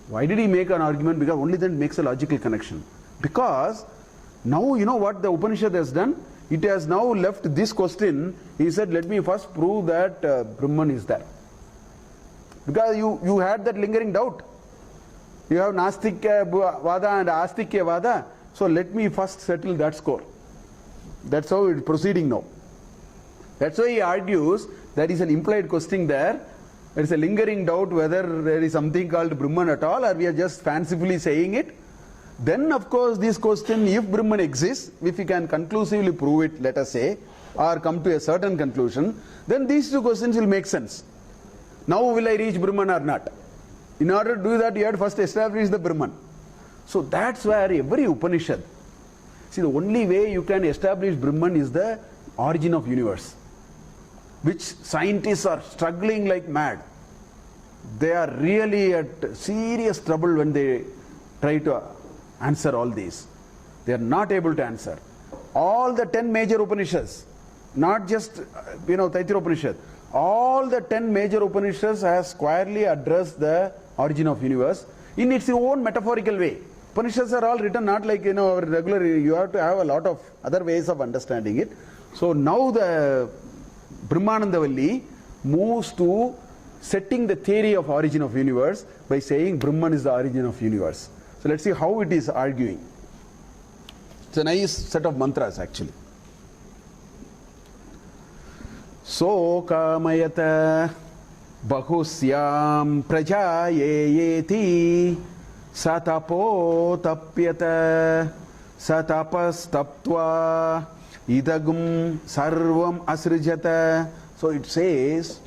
Why did he make an argument? Because only then it makes a logical connection. Because now you know what the Upanishad has done? It has now left this question. He said, let me first prove that Brahman is there. Because you had that lingering doubt. You have Nastikya Vada and Astikya Vada. So let me first settle that score. That's how it's proceeding now. That's why he argues there is an implied question there. There is a lingering doubt whether there is something called Brahman at all, or we are just fancifully saying it. Then of course this question, if Brahman exists, if we can conclusively prove it, let us say, or come to a certain conclusion, then these two questions will make sense. Now will I reach Brahman or not? In order to do that, you have to first establish the Brahman. So that's where every Upanishad, see, the only way you can establish Brahman is the origin of universe, which scientists are struggling like mad. They are really at serious trouble when they try to answer all these. They are not able to answer. All the 10 major Upanishads, not just Taittiriya Upanishad, all the 10 major Upanishads have squarely addressed the origin of universe in its own metaphorical way. Upanishads are all written not like regular, you have to have a lot of other ways of understanding it. So now the Brahmanandavalli moves to setting the theory of origin of universe by saying Brahman is the origin of universe. So let's see how it is arguing. It's a nice set of mantras actually. Sokamayata bahusyam prajayeti satapo tapyata satapastaptva idagum sarvam asrijata. So it says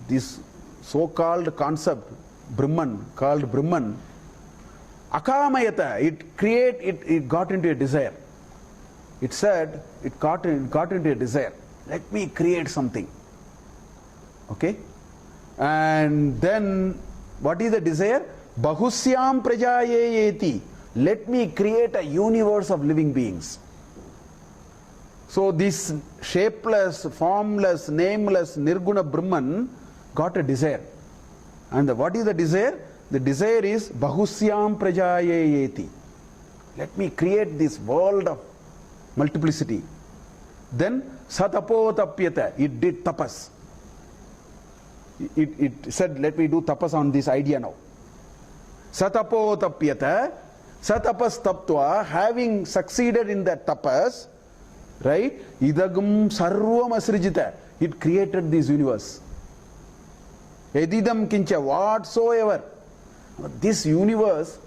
this so-called concept Brahman, called Brahman, akamayata, it got into a desire. It said it got into a desire. Let me create something. Okay? And then what is the desire? Bahusyam prajayeti. Let me create a universe of living beings. So this shapeless, formless, nameless, nirguna Brahman got a desire. And what is the desire? The desire is Bahusyam prajayeti. Let me create this world of multiplicity. Then Satapo tapyata. It did tapas. It said, let me do tapas on this idea now. Satapo tapyata. Satapas taptva. Having succeeded in that tapas, right? Idagum sarvam asrijita. It created this universe. Edidam kincha. Whatsoever. This universe,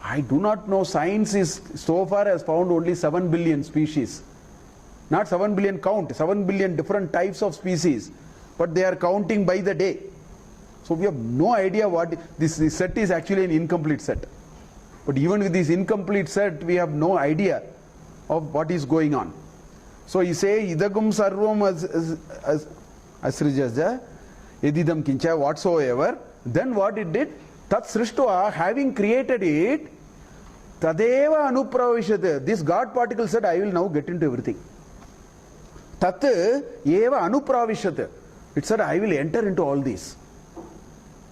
I do not know. Science is so far has found only 7 billion species. Not 7 billion count, 7 billion different types of species. But they are counting by the day. So we have no idea what this set is actually an incomplete set. But even with this incomplete set, we have no idea of what is going on. So you say, idagum sarvam asrijaja, edidam kincha, whatsoever. Then what it did? Tat srishtva, having created it, tadeva anupravishat. This God particle said, I will now get into everything. Tat eva anupravishat. It said, I will enter into all this.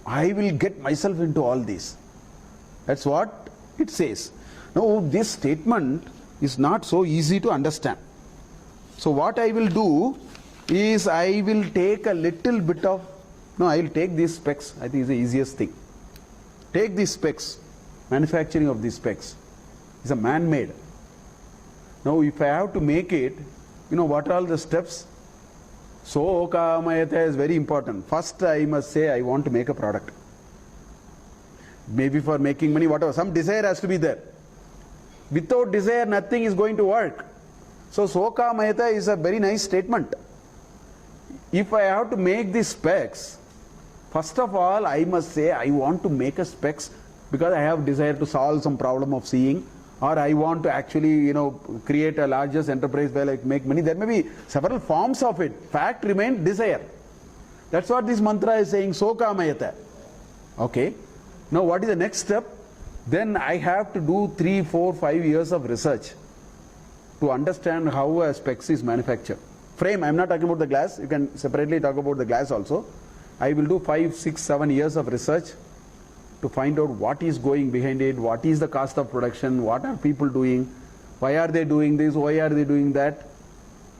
I will get myself into all this. That's what it says. Now, this statement is not so easy to understand. So, what I will do is I will take a little bit of, I will take these specs. I think it's the easiest thing. Take these specs. Manufacturing of these specs is a man-made. Now, if I have to make it, what are all the steps? So, kamayata is very important. First, I must say I want to make a product. Maybe for making money, whatever. Some desire has to be there. Without desire, nothing is going to work. So, kamayata is a very nice statement. If I have to make these specs, first of all, I must say I want to make a specs because I have desire to solve some problem of seeing, or I want to actually, create a largest enterprise where I make money. There may be several forms of it. Fact remains desire. That's what this mantra is saying, sokamayata. Okay. Now what is the next step? Then I have to do 3, 4, 5 years of research to understand how a specs is manufactured. Frame, I'm not talking about the glass. You can separately talk about the glass also. I will do 5, 6, 7 years of research to find out what is going behind it, what is the cost of production, what are people doing, why are they doing this, why are they doing that,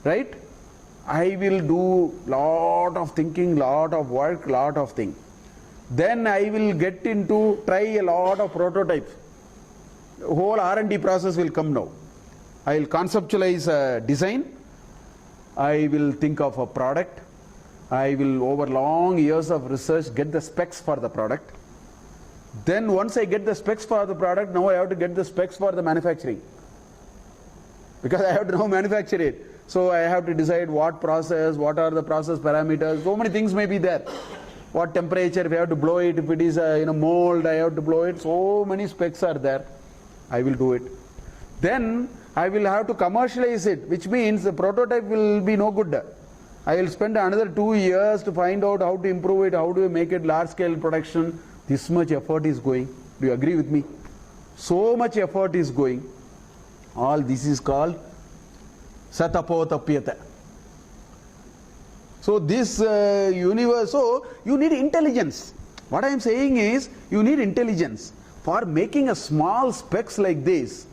right? I will do lot of thinking, lot of work, lot of things. Then I will get into try a lot of prototypes. The whole R&D process will come now. I will conceptualize a design. I will think of a product. I will, over long years of research, get the specs for the product. Then once I get the specs for the product, now I have to get the specs for the manufacturing. Because I have to now manufacture it. So I have to decide what process, what are the process parameters. So many things may be there. What temperature, if I have to blow it, if it is a mold, I have to blow it. So many specs are there. I will do it. Then I will have to commercialize it, which means the prototype will be no good. I will spend another 2 years to find out how to improve it, how to make it large scale production. This much effort is going. Do you agree with me? So much effort is going. All this is called satapotapyata. So this universe, so you need intelligence. What I am saying is, you need intelligence. For making a small specs like this,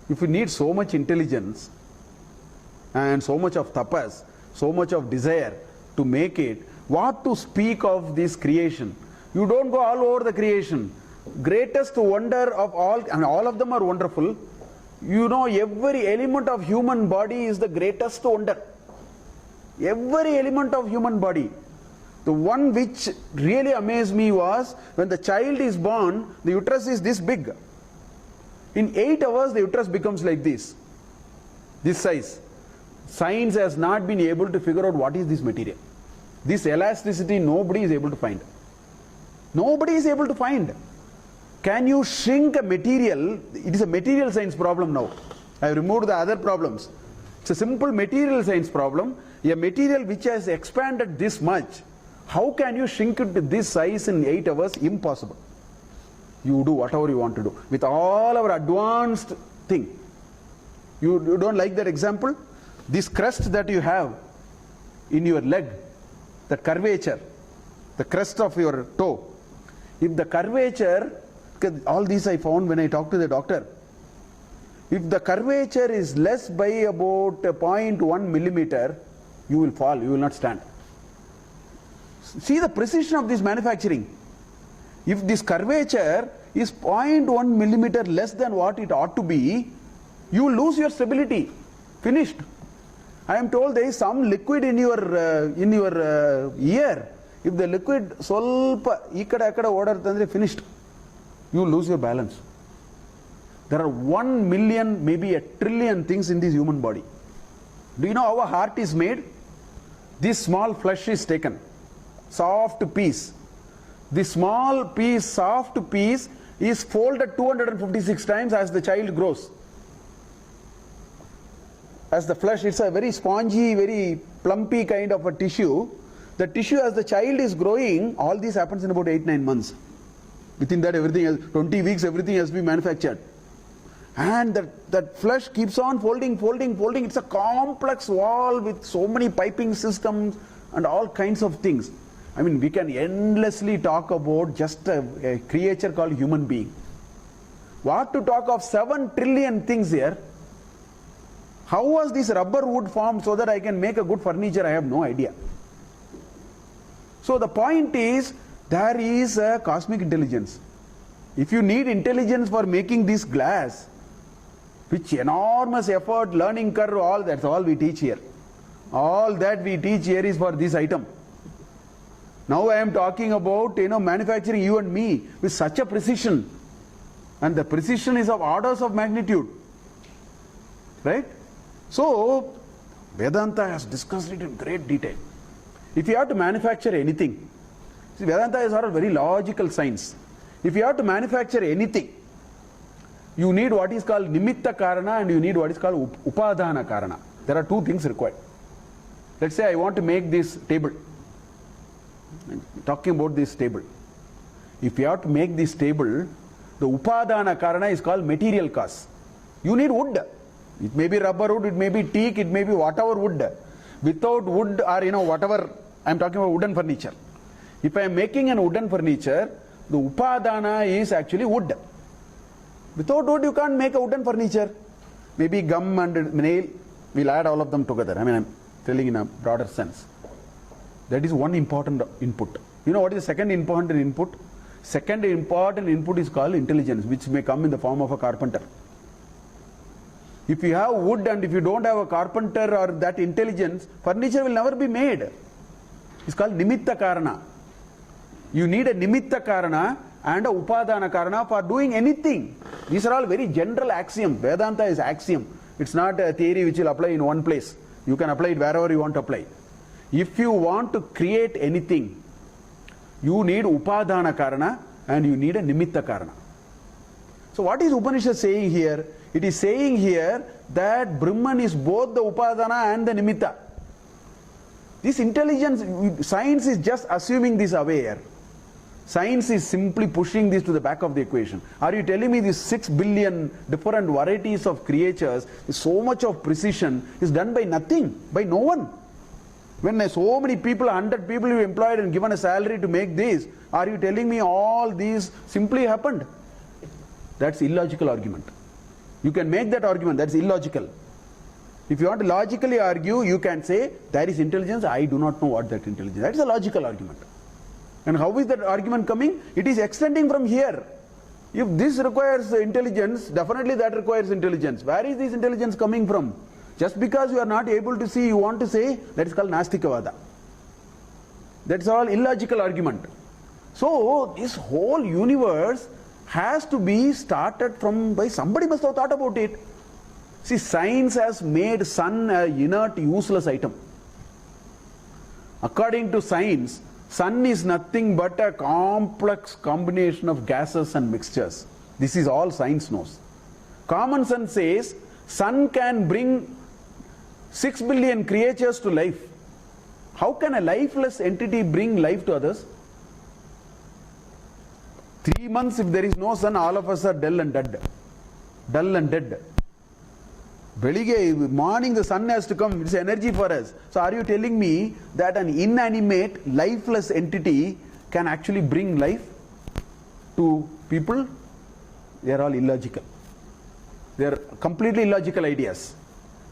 if you need so much intelligence and so much of tapas, so much of desire to make it, What to speak of this creation? You don't go all over the creation. Greatest wonder of all, and all of them are wonderful. You know, every element of human body is the greatest wonder. Every element of human body. The one which really amazed me was when the child is born, the uterus is this big. In 8 hours, the uterus becomes like this size. Science has not been able to figure out what is this material. This elasticity, nobody is able to find. Nobody is able to find. Can you shrink a material? It is a material science problem now. I have removed the other problems. It's a simple material science problem. A material which has expanded this much, how can you shrink it to this size in 8 hours? Impossible. You do whatever you want to do. With all our advanced thing. You don't like that example? This crest that you have in your leg, the curvature, the crest of your toe. If the curvature, all these I found when I talked to the doctor. If the curvature is less by about 0.1 millimeter, you will fall, you will not stand. See the precision of this manufacturing. If this curvature is 0.1 millimeter less than what it ought to be, you will lose your stability. Finished. I am told there is some liquid in your ear. If the liquid solpa ikkada akkada odartandre, finished. You will lose your balance. There are 1 million, maybe 1 trillion things in this human body. Do you know how a heart is made? This small flesh is taken. Soft piece. This small piece, soft piece, is folded 256 times as the child grows. As the flesh, it's a very spongy, very plumpy kind of a tissue. The tissue as the child is growing, all this happens in about 8-9 months. Within that, everything else, 20 weeks, everything has been manufactured. And that flesh keeps on folding. It's a complex wall with so many piping systems and all kinds of things. I mean, we can endlessly talk about just a creature called human being. What to talk of 7 trillion things here? How was this rubber wood formed so that I can make a good furniture? I have no idea. So the point is, there is a cosmic intelligence. If you need intelligence for making this glass, which enormous effort, learning curve, all that's all we teach here. All that we teach here is for this item. Now I am talking about, manufacturing you and me with such a precision. And the precision is of orders of magnitude. Right? So, Vedanta has discussed it in great detail. If you have to manufacture anything, see, Vedanta is a very logical science. If you have to manufacture anything, you need what is called nimitta karana and you need what is called upadana karana. There are 2 things required. Let's say I want to make this table. I'm talking about this table. If you have to make this table, the upadana karana is called material cause. You need wood. It may be rubber wood, it may be teak, it may be whatever wood. Without wood or whatever, I am talking about wooden furniture. If I am making an wooden furniture, the upadana is actually wood. Without wood you can't make a wooden furniture. Maybe gum and nail, we'll add all of them together. I mean, I'm telling in a broader sense. That is one important input. You know what is the second important input? Second important input is called intelligence, which may come in the form of a carpenter. If you have wood and if you don't have a carpenter or that intelligence, furniture will never be made. It's called nimitta karana. You need a nimitta karana and a upadana karana for doing anything. These are all very general axioms. Vedanta is axiom. It's not a theory which will apply in one place. You can apply it wherever you want to apply. If you want to create anything, you need upadana karana and you need a nimitta karana. So what is Upanishad saying here? It is saying here that Brahman is both the upadana and the nimitta. This intelligence, science is just assuming this away here. Science is simply pushing this to the back of the equation. Are you telling me these 6 billion different varieties of creatures, so much of precision is done by nothing, by no one? When so many people, 100 people you employed and given a salary to make this, are you telling me all these simply happened? That's illogical argument. You can make that argument, that's illogical. If you want to logically argue, you can say, there is intelligence, I do not know what that intelligence is. That is a logical argument. And how is that argument coming? It is extending from here. If this requires intelligence, definitely that requires intelligence. Where is this intelligence coming from? Just because you are not able to see, you want to say, that is called Nastikavada. That's all illogical argument. So, this whole universe has to be started from, by somebody must have thought about it. See, science has made sun an inert, useless item. According to science, sun is nothing but a complex combination of gases and mixtures. This is all science knows. Common sense says, sun can bring 6 billion creatures to life. How can a lifeless entity bring life to others? 3 months if there is no sun, all of us are dull and dead. Dull and dead. Morning the sun has to come, it's energy for us. So are you telling me that an inanimate, lifeless entity can actually bring life to people? They are all illogical. They are completely illogical ideas.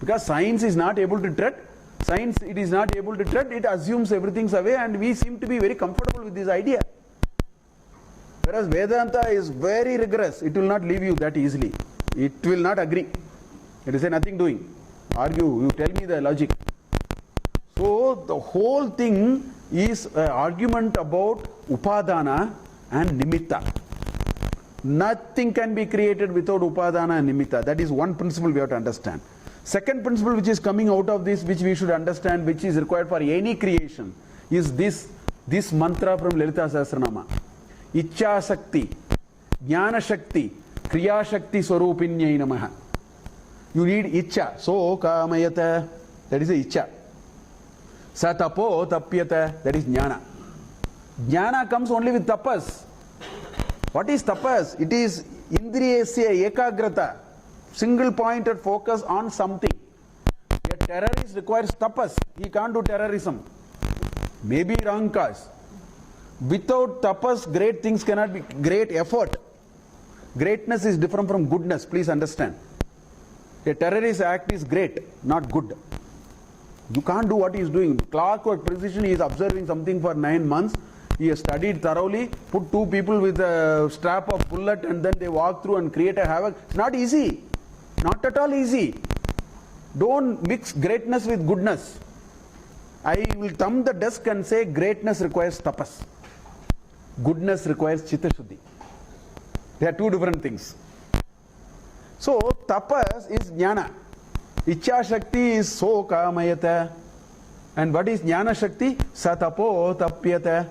Because science is not able to tread. Science, it is not able to tread, it assumes everything's away, and we seem to be very comfortable with this idea. Whereas Vedanta is very rigorous, it will not leave you that easily. It will not agree. It is a nothing doing. Argue, you tell me the logic. So the whole thing is an argument about upadana and nimitta. Nothing can be created without upadana and nimitta. That is one principle we have to understand. Second principle which is coming out of this, which we should understand, which is required for any creation, is this mantra from Lalita Sahasranama. Ichcha Shakti, Jnana Shakti, Kriya Shakti Swarupinyai Namaha. You need Ichcha. So Kamayata, that is a Ichcha. Satapo Tapyata, that is Jnana. Jnana comes only with tapas. What is tapas? It is Indriyasya Ekagrata. Single pointed focus on something. A terrorist requires tapas. He can't do terrorism. Maybe wrong cause. Without tapas, great things cannot be. Great effort. Greatness is different from goodness. Please understand. A terrorist act is great, not good. You can't do what he is doing. Clockwork precision, he is observing something for 9 months. He has studied thoroughly, put 2 people with a strap of bullet, and then they walk through and create a havoc. It's not easy. Not at all easy. Don't mix greatness with goodness. I will thumb the desk and say greatness requires tapas. Goodness requires chitta shuddhi. They are 2 different things. So tapas is jnana. Ichcha Shakti is so kamayata. And what is jnana Shakti? Satapo tapyata.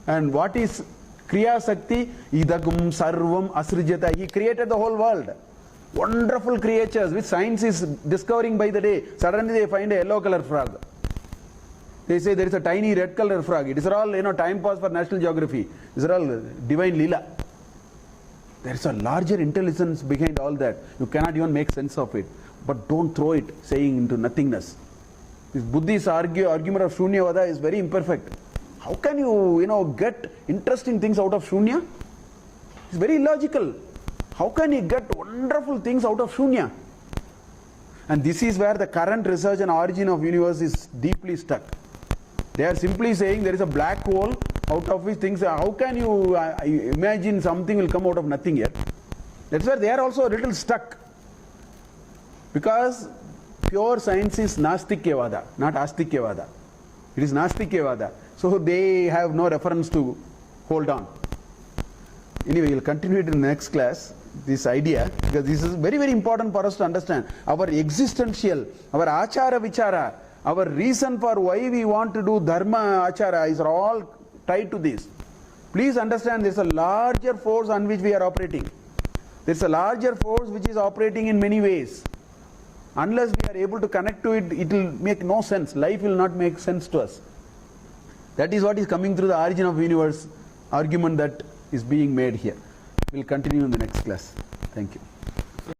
And what is Kriya Shakti? Idagum sarvam asrijata. He created the whole world. Wonderful creatures which science is discovering by the day. Suddenly they find a yellow color frog. They say there is a tiny red color frog. It is all, time pass for National Geography. These are all divine lila. There is a larger intelligence behind all that. You cannot even make sense of it. But don't throw it saying into nothingness. This Buddhist argument of Shunyavada is very imperfect. How can you, get interesting things out of Shunya? It's very illogical. How can you get wonderful things out of Shunya? And this is where the current research and origin of universe is deeply stuck. They are simply saying there is a black hole out of which things are. How can you imagine something will come out of nothing yet? That's where they are also a little stuck. Because pure science is Nastikyavada, not Astikyavada. It is Nastikyavada. So they have no reference to hold on. Anyway, we'll continue it in the next class, this idea, because this is very, very important for us to understand. Our existential, our achara vichara, our reason for why we want to do dharma achara is all tied to this. Please understand there's a larger force on which we are operating. There's a larger force which is operating in many ways. Unless we are able to connect to it, it will make no sense. Life will not make sense to us. That is what is coming through the origin of universe argument that is being made here. We'll continue in the next class. Thank you.